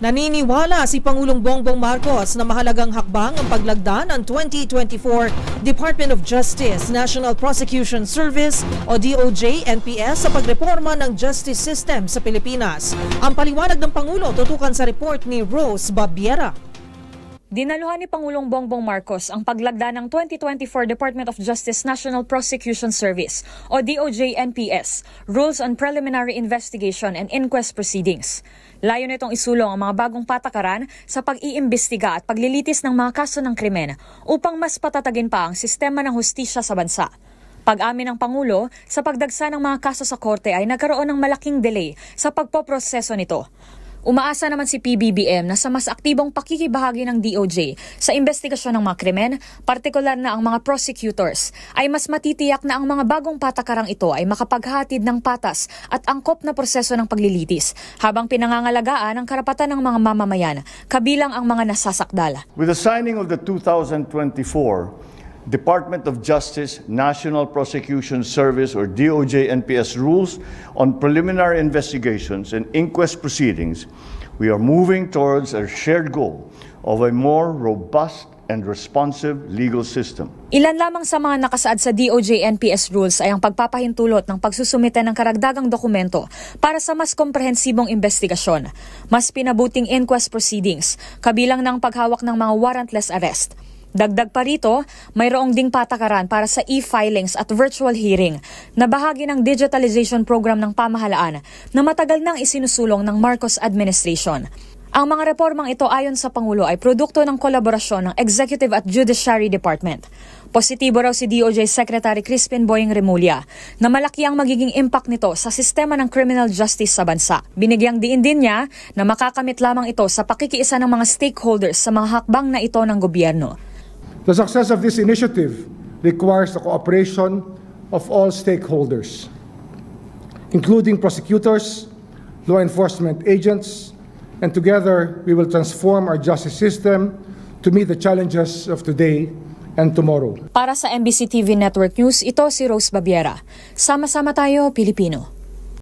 Naniniwala si Pangulong Bongbong Marcos na mahalagang hakbang ang paglagda ng 2024 Department of Justice National Prosecution Service o DOJ-NPS sa pagreforma ng justice system sa Pilipinas. Ang paliwanag ng Pangulo tutukan sa report ni Rose Babiera. Dinaluhan ni Pangulong Bongbong Marcos ang paglagda ng 2024 Department of Justice National Prosecution Service o DOJ-NPS, Rules on Preliminary Investigation and Inquest Proceedings. Layo nitong isulong ang mga bagong patakaran sa pag-iimbestiga at paglilitis ng mga kaso ng krimen upang mas patatagin pa ang sistema ng hustisya sa bansa. Pag-amin ng Pangulo, sa pagdagsa ng mga kaso sa korte ay nagkaroon ng malaking delay sa pagpoproseso nito. Umaasa naman si PBBM na sa mas aktibong pakikibahagi ng DOJ sa investigasyon ng mga krimen, partikular na ang mga prosecutors, ay mas matitiyak na ang mga bagong patakarang ito ay makapaghatid ng patas at angkop na proseso ng paglilitis, habang pinangangalagaan ang karapatan ng mga mamamayan, kabilang ang mga nasasakdal. With the signing of the 2024 Department of Justice National Prosecution Service or DOJ-NPS rules on preliminary investigations and inquest proceedings, we are moving towards a shared goal of a more robust and responsive legal system. Ilan lamang sa mga nakasaad sa DOJ-NPS rules ay ang pagpapahintulot ng pagsusumite ng karagdagang dokumento para sa mas komprehensibong investigasyon, mas pinabuting inquest proceedings, kabilang ng paghawak ng mga warrantless arrest. Dagdag pa rito, mayroong ding patakaran para sa e-filings at virtual hearing na bahagi ng digitalization program ng pamahalaan na matagal nang isinusulong ng Marcos administration. Ang mga reformang ito ayon sa Pangulo ay produkto ng kolaborasyon ng Executive at Judiciary Department. Positibo raw si DOJ Secretary Crispin Boying Remulla na malaki ang magiging impact nito sa sistema ng criminal justice sa bansa. Binigyang diin din niya na makakamit lamang ito sa pakikiisa ng mga stakeholders sa mga hakbang na ito ng gobyerno. The success of this initiative requires the cooperation of all stakeholders, including prosecutors, law enforcement agents, and together we will transform our justice system to meet the challenges of today and tomorrow. Para sa MBC TV Network News, ito si Rose Babiera. Sama-sama tayo, Pilipino.